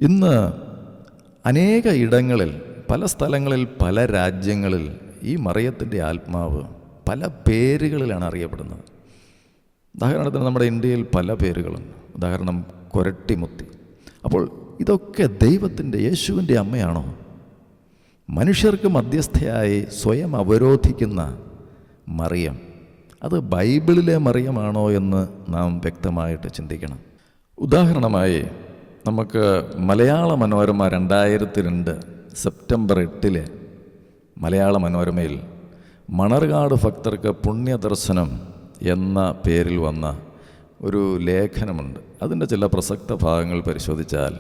ഇന്ന് അനേക ഇടങ്ങളിൽ, പല സ്ഥലങ്ങളിൽ, പല രാജ്യങ്ങളിൽ ഈ മറിയത്തിൻ്റെ ആത്മാവ് പല പേരുകളിലാണ് അറിയപ്പെടുന്നത്. ഉദാഹരണത്തിന് നമ്മുടെ ഇന്ത്യയിൽ പല പേരുകളുണ്ട്. ഉദാഹരണം കൊരട്ടിമുത്തി. അപ്പോൾ ഇതൊക്കെ ദൈവത്തിൻ്റെ, യേശുവിൻ്റെ അമ്മയാണോ? മനുഷ്യർക്ക് മധ്യസ്ഥയായി സ്വയം അവരോധിക്കുന്ന മറിയം, അത് ബൈബിളിലെ മറിയമാണോ എന്ന് നാം വ്യക്തമായിട്ട് ചിന്തിക്കണം. ഉദാഹരണമായി നമുക്ക് മലയാള മനോരമ 2002 സെപ്റ്റംബർ 8 മലയാള മനോരമയിൽ മണർകാട് ഭക്തർക്ക് പുണ്യദർശനം എന്ന പേരിൽ വന്ന ഒരു ലേഖനമുണ്ട്. അതിൻ്റെ ചില പ്രസക്ത ഭാഗങ്ങൾ പരിശോധിച്ചാൽ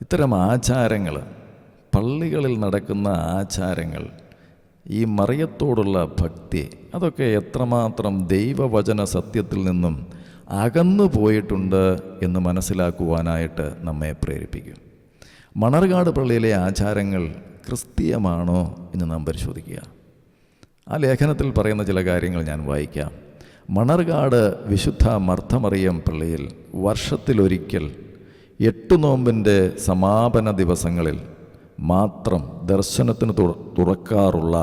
ഇത്തരം ആചാരങ്ങൾ, പള്ളികളിൽ നടക്കുന്ന ആചാരങ്ങൾ, ഈ മറിയത്തോടുള്ള ഭക്തി, അതൊക്കെ എത്രമാത്രം ദൈവവചന സത്യത്തിൽ നിന്നും അകന്നു പോയിട്ടുണ്ട് എന്ന് മനസ്സിലാക്കുവാനായിട്ട് നമ്മെ പ്രേരിപ്പിക്കും. മണർകാട് പള്ളിയിലെ ആചാരങ്ങൾ ക്രിസ്തീയമാണോ എന്ന് നാം പരിശോധിക്കുക. ആ ലേഖനത്തിൽ പറയുന്ന ചില കാര്യങ്ങൾ ഞാൻ വായിക്കാം. മണർകാട് വിശുദ്ധ മർത്തമറിയം പള്ളിയിൽ വർഷത്തിലൊരിക്കൽ 8 നോമ്പിൻ്റെ സമാപന ദിവസങ്ങളിൽ മാത്രം ദർശനത്തിന് തുറക്കാറുള്ള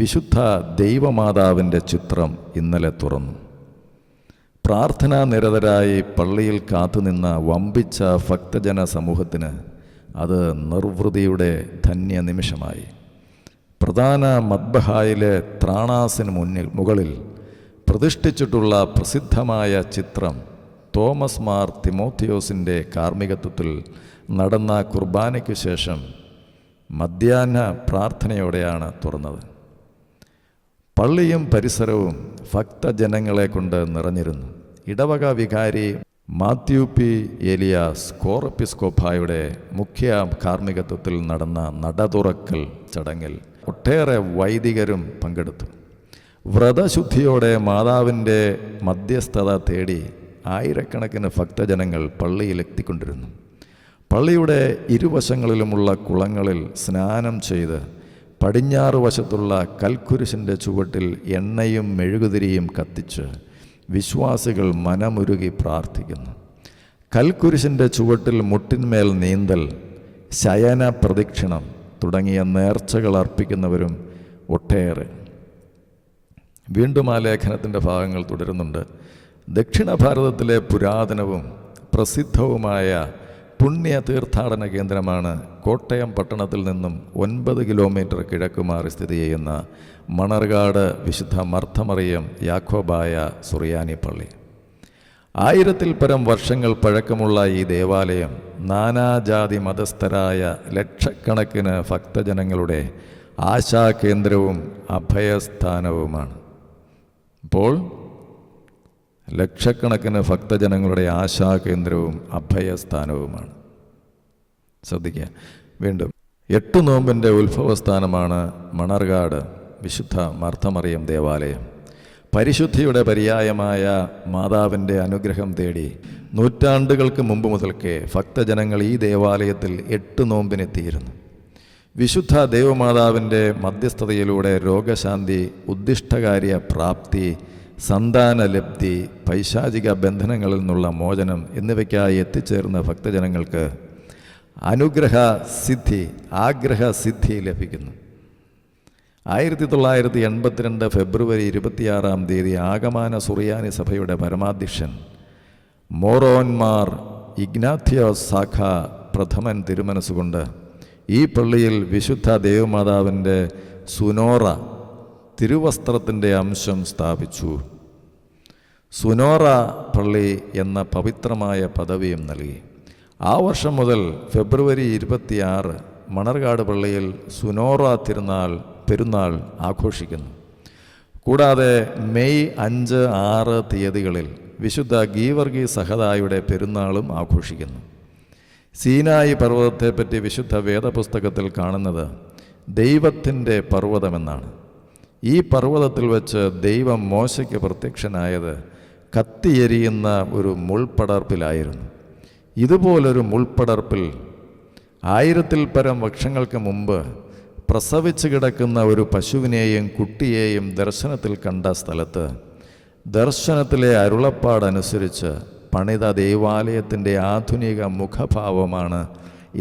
വിശുദ്ധ ദൈവമാതാവിൻ്റെ ചിത്രം ഇന്നലെ തുറന്നു. പ്രാർത്ഥനാ നിരതരായി പള്ളിയിൽ കാത്തുനിന്ന വമ്പിച്ച ഭക്തജന സമൂഹത്തിന് അത് നിർവൃതിയുടെ ധന്യ നിമിഷമായി. പ്രധാന മദ്ബഹായിലെ ത്രാണാസിന് മുകളിൽ പ്രതിഷ്ഠിച്ചിട്ടുള്ള പ്രസിദ്ധമായ ചിത്രം തോമസ് മാർ തിമോത്തിയോസിൻ്റെ കാർമ്മികത്വത്തിൽ നടന്ന കുർബാനയ്ക്ക് ശേഷം മധ്യാഹ്ന പ്രാർത്ഥനയോടെയാണ് തുറന്നത്. പള്ളിയും പരിസരവും ഭക്തജനങ്ങളെ കൊണ്ട് നിറഞ്ഞിരുന്നു. ഇടവക വികാരി മാത്യു പി ഏലിയാസ് കോറെപ്പിസ്കോപ്പായുടെ മുഖ്യ കാർമ്മികത്വത്തിൽ നടന്ന നടതുറക്കൽ ചടങ്ങിൽ ഒട്ടേറെ വൈദികരും പങ്കെടുത്തു. വ്രതശുദ്ധിയോടെ മാതാവിൻ്റെ മധ്യസ്ഥത തേടി ആയിരക്കണക്കിന് ഭക്തജനങ്ങൾ പള്ളിയിൽ എത്തിക്കൊണ്ടിരുന്നു. പള്ളിയുടെ ഇരുവശങ്ങളിലുമുള്ള കുളങ്ങളിൽ സ്നാനം ചെയ്ത് പടിഞ്ഞാറ് വശത്തുള്ള കൽക്കുരിശിൻ്റെ ചുവട്ടിൽ എണ്ണയും മെഴുകുതിരിയും കത്തിച്ച് വിശ്വാസികൾ മനമുരുകി പ്രാർത്ഥിക്കുന്നു. കൽക്കുരിശിൻ്റെ ചുവട്ടിൽ മുട്ടിന്മേൽ നീന്തൽ, ശയന പ്രദക്ഷിണം തുടങ്ങിയ നേർച്ചകൾ അർപ്പിക്കുന്നവരും ഒട്ടേറെ. വീണ്ടും ആ ലേഖനത്തിൻ്റെ ഭാഗങ്ങൾ തുടരുന്നുണ്ട്. ദക്ഷിണ ഭാരതത്തിലെ പുരാതനവും പ്രസിദ്ധവുമായ പുണ്യ തീർത്ഥാടന കേന്ദ്രമാണ് കോട്ടയം പട്ടണത്തിൽ നിന്നും 9 കിലോമീറ്റർ കിഴക്ക് മാറി സ്ഥിതി ചെയ്യുന്ന മണർകാട് വിശുദ്ധ മർത്തമറിയം യാക്കോബായ സുറിയാനി പള്ളി. 1000-ൽ പരം വർഷങ്ങൾ പഴക്കമുള്ള ഈ ദേവാലയം നാനാജാതി മതസ്ഥരായ ലക്ഷക്കണക്കിന് ഭക്തജനങ്ങളുടെ ആശാകേന്ദ്രവും അഭയസ്ഥാനവുമാണ്. ഇപ്പോൾ ലക്ഷക്കണക്കിന് ഭക്തജനങ്ങളുടെ ആശാകേന്ദ്രവും അഭയസ്ഥാനവുമാണ്. ശ്രദ്ധിക്കുക. വീണ്ടും 8 നോമ്പിൻ്റെ ഉത്ഭവസ്ഥാനമാണ് മണർകാട് വിശുദ്ധ മർത്തമറിയം ദേവാലയം. പരിശുദ്ധിയുടെ പര്യായമായ മാതാവിൻ്റെ അനുഗ്രഹം തേടി നൂറ്റാണ്ടുകൾക്ക് മുമ്പ് മുതൽക്കേ ഭക്തജനങ്ങൾ ഈ ദേവാലയത്തിൽ 8 നോമ്പിനെത്തിയിരുന്നു. വിശുദ്ധ ദേവമാതാവിൻ്റെ മധ്യസ്ഥതയിലൂടെ രോഗശാന്തി, ഉദ്ദിഷ്ടകാര്യ പ്രാപ്തി, സന്താനലബ്ധി, പൈശാചിക ബന്ധനങ്ങളിൽ നിന്നുള്ള മോചനം എന്നിവയ്ക്കായി എത്തിച്ചേർന്ന ഭക്തജനങ്ങൾക്ക് അനുഗ്രഹസിദ്ധി, ആഗ്രഹസിദ്ധി ലഭിക്കുന്നു. 1982 ഫെബ്രുവരി 26 ആഗമാന സുറിയാനി സഭയുടെ പരമാധ്യക്ഷൻ മോറോന്മാർ ഇഗ്നാത്തിയോസ് സാഖ പ്രഥമൻ തിരുമനസ്സുകൊണ്ട് ഈ പള്ളിയിൽ വിശുദ്ധ ദേവമാതാവിൻ്റെ സുനോറ തിരുവസ്ത്രത്തിൻ്റെ അംശം സ്ഥാപിച്ചു. സുനോറ പള്ളി എന്ന പവിത്രമായ പദവിയും നൽകി. ആ വർഷം മുതൽ ഫെബ്രുവരി 26 മണർകാട് പള്ളിയിൽ സുനോറ പെരുന്നാൾ ആഘോഷിക്കുന്നു. കൂടാതെ മെയ് 5, 6 തീയതികളിൽ വിശുദ്ധ ഗീവർഗി സഹദായുടെ പെരുന്നാളും ആഘോഷിക്കുന്നു. സീനായി പർവ്വതത്തെപ്പറ്റി വിശുദ്ധ വേദപുസ്തകത്തിൽ കാണുന്നത് ദൈവത്തിൻ്റെ പർവ്വതമെന്നാണ്. ഈ പർവ്വതത്തിൽ വെച്ച് ദൈവം മോശയ്ക്ക് പ്രത്യക്ഷനായത് കത്തിയെരിയുന്ന ഒരു മുൾപടർപ്പിലായിരുന്നു. ഇതുപോലൊരു മുൾപടർപ്പിൽ 1000-ൽ പരം വർഷങ്ങൾക്ക് മുമ്പ് പ്രസവിച്ച് കിടക്കുന്ന ഒരു പശുവിനെയും കുട്ടിയെയും ദർശനത്തിൽ കണ്ട സ്ഥലത്ത് ദർശനത്തിലെ അരുളപ്പാടനുസരിച്ച് പണിത ദേവാലയത്തിൻ്റെ ആധുനിക മുഖഭാവമാണ്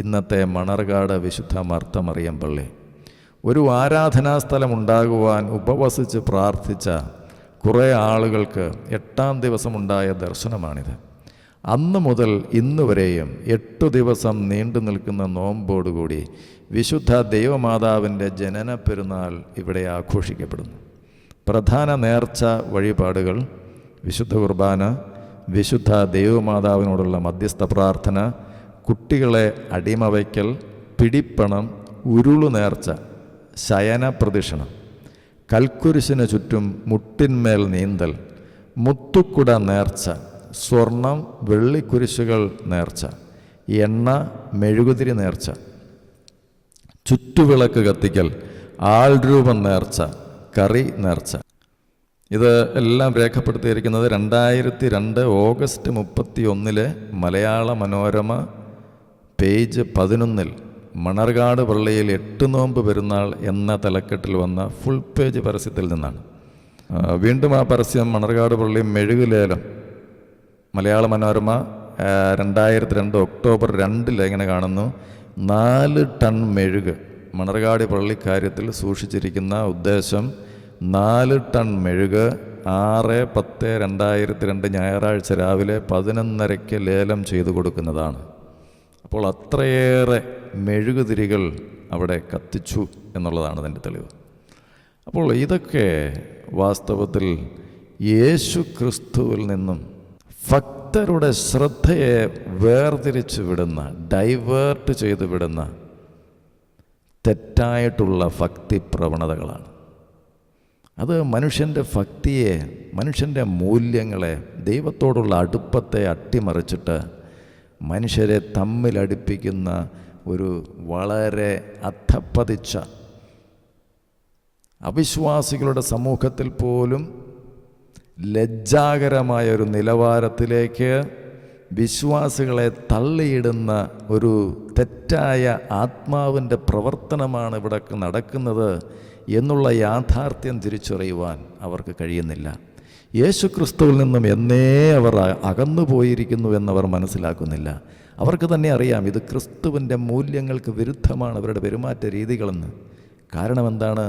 ഇന്നത്തെ മണർകാട് വിശുദ്ധ മർത്തമറിയം പള്ളി. ഒരു ആരാധനാ സ്ഥലം ഉണ്ടാകുവാൻ ഉപവസിച്ച് പ്രാർത്ഥിച്ച കുറേ ആളുകൾക്ക് 8-ാം ദിവസമുണ്ടായ ദർശനമാണിത്. അന്ന് മുതൽ ഇന്ന് വരെയും 8 ദിവസം നീണ്ടു നിൽക്കുന്ന നോമ്പോടുകൂടി വിശുദ്ധ ദൈവമാതാവിൻ്റെ ജനന പെരുന്നാൾ ഇവിടെ ആഘോഷിക്കപ്പെടുന്നു. പ്രധാന നേർച്ച വഴിപാടുകൾ വിശുദ്ധ കുർബാന, വിശുദ്ധ ദൈവമാതാവിനോടുള്ള മധ്യസ്ഥ പ്രാർത്ഥന, കുട്ടികളെ അടിമ വയ്ക്കൽ, പിടിപ്പണം, ഉരുളു നേർച്ച, ശയന പ്രദക്ഷിണം, കൽക്കുരിശിന് ചുറ്റും മുട്ടിന്മേൽ നീന്തൽ, മുത്തുക്കുട നേർച്ച, സ്വർണം വെള്ളിക്കുരിശുകൾ നേർച്ച, എണ്ണ മെഴുകുതിരി നേർച്ച, ചുറ്റുവിളക്ക് കത്തിക്കൽ, ആൾരൂപം നേർച്ച, കറി നേർച്ച. ഇത് എല്ലാം രേഖപ്പെടുത്തിയിരിക്കുന്നത് 2002 ഓഗസ്റ്റ് 31 മലയാള മനോരമ പേജ് 11 മണർകാട് പള്ളിയിൽ 8 നോമ്പ് പെരുന്നാൾ എന്ന തലക്കെട്ടിൽ വന്ന ഫുൾ പേജ് പരസ്യത്തിൽ നിന്നാണ്. വീണ്ടും ആ പരസ്യം മണർകാട് പള്ളി മെഴുക് ലേലം മലയാള മനോരമ 2002 ഒക്ടോബർ 2 ഇങ്ങനെ കാണുന്നു. 4 ടൺ മെഴുക് മണർകാട് പള്ളിക്കാര്യത്തിൽ സൂക്ഷിച്ചിരിക്കുന്ന ഉദ്ദേശം 4 ടൺ മെഴുക് 6/10/2002 ഞായറാഴ്ച രാവിലെ 11:30 ലേലം ചെയ്തു കൊടുക്കുന്നതാണ്. അപ്പോൾ അത്രയേറെ മെഴുകുതിരികൾ അവിടെ കത്തിച്ചു എന്നുള്ളതാണ് അതിൻ്റെ തെളിവ്. അപ്പോൾ ഇതൊക്കെ വാസ്തവത്തിൽ യേശു ക്രിസ്തുവിൽ നിന്നും ഭക്തരുടെ ശ്രദ്ധയെ വേർതിരിച്ച് വിടുന്ന, ഡൈവേർട്ട് ചെയ്ത് വിടുന്ന തെറ്റായിട്ടുള്ള ഭക്തി പ്രവണതകളാണ്. അത് മനുഷ്യൻ്റെ ഭക്തിയെ, മനുഷ്യൻ്റെ മൂല്യങ്ങളെ, ദൈവത്തോടുള്ള അടുപ്പത്തെ അട്ടിമറിച്ചിട്ട് മനുഷ്യരെ തമ്മിലടുപ്പിക്കുന്ന ഒരു വളരെ അധപ്പതിച്ച, അവിശ്വാസികളുടെ സമൂഹത്തിൽ പോലും ലജ്ജാകരമായ ഒരു നിലവാരത്തിലേക്ക് വിശ്വാസികളെ തള്ളിയിടുന്ന ഒരു തെറ്റായ ആത്മാവിൻ്റെ പ്രവർത്തനമാണ് ഇവിടെ നടക്കുന്നത് എന്നുള്ള യാഥാർത്ഥ്യം തിരിച്ചറിയുവാൻ അവർക്ക് കഴിയുന്നില്ല. യേശു ക്രിസ്തുവിൽ നിന്നും എന്നേ അവർ അകന്നു പോയിരിക്കുന്നു എന്നവർ മനസ്സിലാക്കുന്നില്ല. അവർക്ക് തന്നെ അറിയാം ഇത് ക്രിസ്തുവിൻ്റെ മൂല്യങ്ങൾക്ക് വിരുദ്ധമാണ് അവരുടെ പെരുമാറ്റ രീതികളെന്ന്. കാരണം എന്താണ്?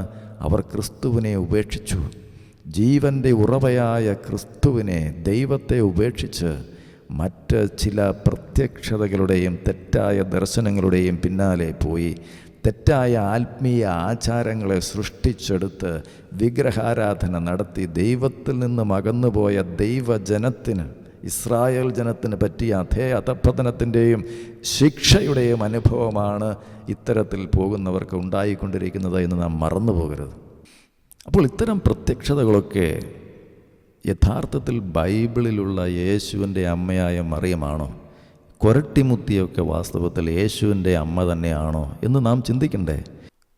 അവർ ക്രിസ്തുവിനെ ഉപേക്ഷിച്ചു. ജീവൻ്റെ ഉറവയായ ക്രിസ്തുവിനെ, ദൈവത്തെ ഉപേക്ഷിച്ച് മറ്റ് ചില പ്രത്യക്ഷതകളുടെയും തെറ്റായ ദർശനങ്ങളുടെയും പിന്നാലെ പോയി തെറ്റായ ആത്മീയ ആചാരങ്ങളെ സൃഷ്ടിച്ചെടുത്ത് വിഗ്രഹാരാധന നടത്തി ദൈവത്തിൽ നിന്നും അകന്നുപോയ ദൈവജനത്തിന്, ഇസ്രായേൽ ജനത്തിന് പറ്റിയ അതേ അധപ്പതനത്തിൻ്റെയും ശിക്ഷയുടെയും അനുഭവമാണ് ഇത്തരത്തിൽ പോകുന്നവർക്ക് ഉണ്ടായിക്കൊണ്ടിരിക്കുന്നത് എന്ന് നാം മറന്നു പോകരുത്. അപ്പോൾ ഇത്തരം പ്രത്യക്ഷതകളൊക്കെ യഥാർത്ഥത്തിൽ ബൈബിളിലുള്ള യേശുവിൻ്റെ അമ്മയായ മറിയമാണോ? കൊരട്ടിമുത്തിയൊക്കെ വാസ്തവത്തിൽ യേശുവിൻ്റെ അമ്മ തന്നെയാണോ എന്ന് നാം ചിന്തിക്കണ്ടേ?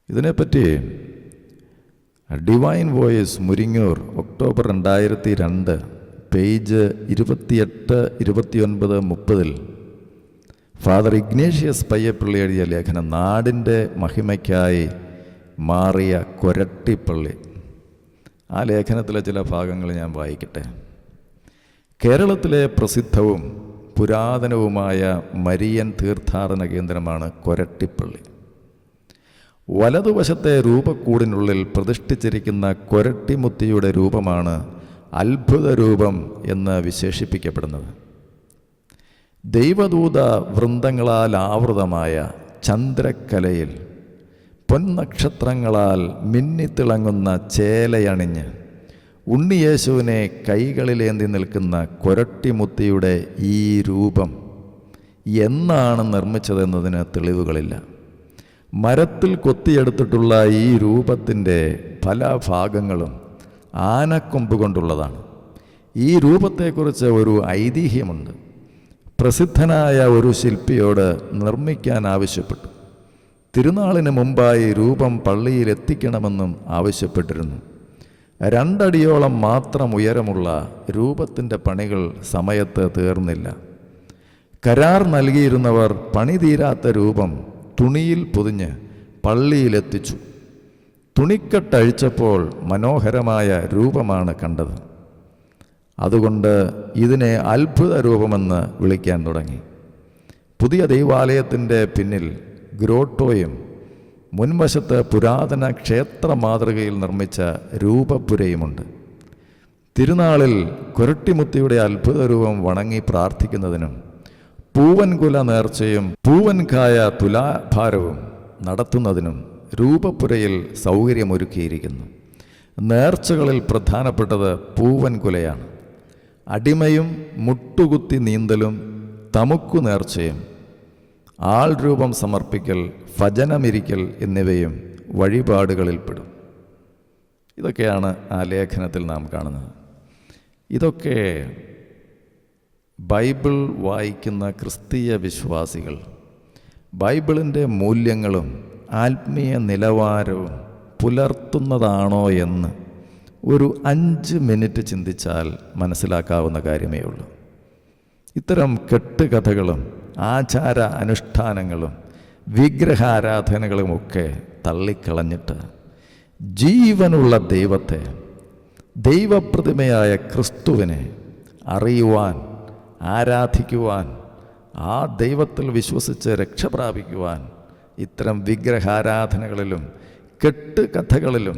ഇതിനെപ്പറ്റി divine voice Muringoor October 2002 page 28, 29, 30 father Ignatius Payyappilly എഴുതിയ ലേഖനം നാടിൻ്റെ മഹിമയ്ക്കായി മാറിയ കൊരട്ടിപ്പള്ളി. ആ ലേഖനത്തിലെ ചില ഭാഗങ്ങൾ ഞാൻ വായിക്കട്ടെ. കേരളത്തിലെ പ്രസിദ്ധവും പുരാതനവുമായ മരിയൻ തീർത്ഥാടന കേന്ദ്രമാണ് കൊരട്ടിപ്പള്ളി. വലതുവശത്തെ രൂപക്കൂടിനുള്ളിൽ പ്രതിഷ്ഠിച്ചിരിക്കുന്ന കൊരട്ടിമുത്തിയുടെ രൂപമാണ് അത്ഭുത രൂപം എന്ന് വിശേഷിപ്പിക്കപ്പെടുന്നത്. ദൈവദൂത വൃന്ദങ്ങളാൽ ആവൃതമായ ചന്ദ്രക്കലയിൽ പൊന്നക്ഷത്രങ്ങളാൽ മിന്നിത്തിളങ്ങുന്ന ചേലയണിഞ്ഞ് ഉണ്ണിയേശുവിനെ കൈകളിലേന്തി നിൽക്കുന്ന കൊരട്ടിമുത്തിയുടെ ഈ രൂപം എന്നാണ് നിർമ്മിച്ചതെന്നതിന് തെളിവുകളില്ല. മരത്തിൽ കൊത്തിയെടുത്തിട്ടുള്ള ഈ രൂപത്തിൻ്റെ പല ഭാഗങ്ങളും ആനക്കൊമ്പ് കൊണ്ടുള്ളതാണ്. ഈ രൂപത്തെക്കുറിച്ച് ഒരു ഐതിഹ്യമുണ്ട്. പ്രസിദ്ധനായ ഒരു ശില്പിയോട് നിർമ്മിക്കാൻ ആവശ്യപ്പെട്ടു. തിരുനാളിന് മുമ്പായി രൂപം പള്ളിയിൽ എത്തിക്കണമെന്നും ആവശ്യപ്പെട്ടിരുന്നു. 2 അടിയോളം മാത്രം ഉയരമുള്ള രൂപത്തിൻ്റെ പണികൾ സമയത്ത് തീർന്നില്ല. കരാർ നൽകിയിരുന്നവർ പണി തീരാത്ത രൂപം തുണിയിൽ പൊതിഞ്ഞ് പള്ളിയിലെത്തിച്ചു. തുണിക്കെട്ടഴിച്ചപ്പോൾ മനോഹരമായ രൂപമാണ് കണ്ടത്. അതുകൊണ്ട് ഇതിനെ അത്ഭുത രൂപമെന്ന് വിളിക്കാൻ തുടങ്ങി. പുതിയ ദൈവാലയത്തിൻ്റെ പിന്നിൽ ഗ്രോട്ടോയും മുൻവശത്ത് പുരാതന ക്ഷേത്ര മാതൃകയിൽ നിർമ്മിച്ച രൂപപുരയുമുണ്ട്. തിരുനാളിൽ കുരട്ടിമുത്തിയുടെ അത്ഭുത രൂപം വണങ്ങി പ്രാർത്ഥിക്കുന്നതിനും പൂവൻകുല നേർച്ചയും പൂവൻകായ തുലാഭാരവും നടത്തുന്നതിനും രൂപപുരയിൽ സൗകര്യമൊരുക്കിയിരിക്കുന്നു. നേർച്ചകളിൽ പ്രധാനപ്പെട്ടത് പൂവൻകുലയാണ്. അടിമയും മുട്ടുകുത്തി നീന്തലും തമുക്കു നേർച്ചയും ആൾ രൂപം സമർപ്പിക്കൽ, ഭജനമിരിക്കൽ എന്നിവയും വഴിപാടുകളിൽപ്പെടും. ഇതൊക്കെയാണ് ആ ലേഖനത്തിൽ നാം കാണുന്നത്. ഇതൊക്കെ ബൈബിൾ വായിക്കുന്ന ക്രിസ്തീയ വിശ്വാസികൾ ബൈബിളിൻ്റെ മൂല്യങ്ങളും ആത്മീയ നിലവാരവും പുലർത്തുന്നതാണോ എന്ന് ഒരു 5 മിനിറ്റ് ചിന്തിച്ചാൽ മനസ്സിലാക്കാവുന്ന കാര്യമേ ഉള്ളൂ. ഇത്തരം കെട്ടുകഥകളും ആചാര അനുഷ്ഠാനങ്ങളും വിഗ്രഹാരാധനകളുമൊക്കെ തള്ളിക്കളഞ്ഞിട്ട് ജീവനുള്ള ദൈവത്തെ, ദൈവപ്രതിമയായ ക്രിസ്തുവിനെ അറിയുവാൻ, ആരാധിക്കുവാൻ, ആ ദൈവത്തിൽ വിശ്വസിച്ച് രക്ഷ പ്രാപിക്കുവാൻ ഇത്തരം വിഗ്രഹാരാധനകളിലും കെട്ടുകഥകളിലും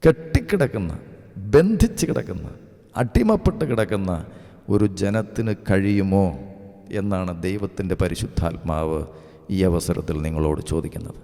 കെട്ടിക്കിടക്കുന്ന, ബന്ധിച്ച് കിടക്കുന്ന, അടിമപ്പെട്ട് കിടക്കുന്ന ഒരു ജനത്തിന് കഴിയുമോ എന്നാണ് ദൈവത്തിൻ്റെ പരിശുദ്ധാത്മാവ് ഈ അവസരത്തിൽ നിങ്ങളോട് ചോദിക്കുന്നത്.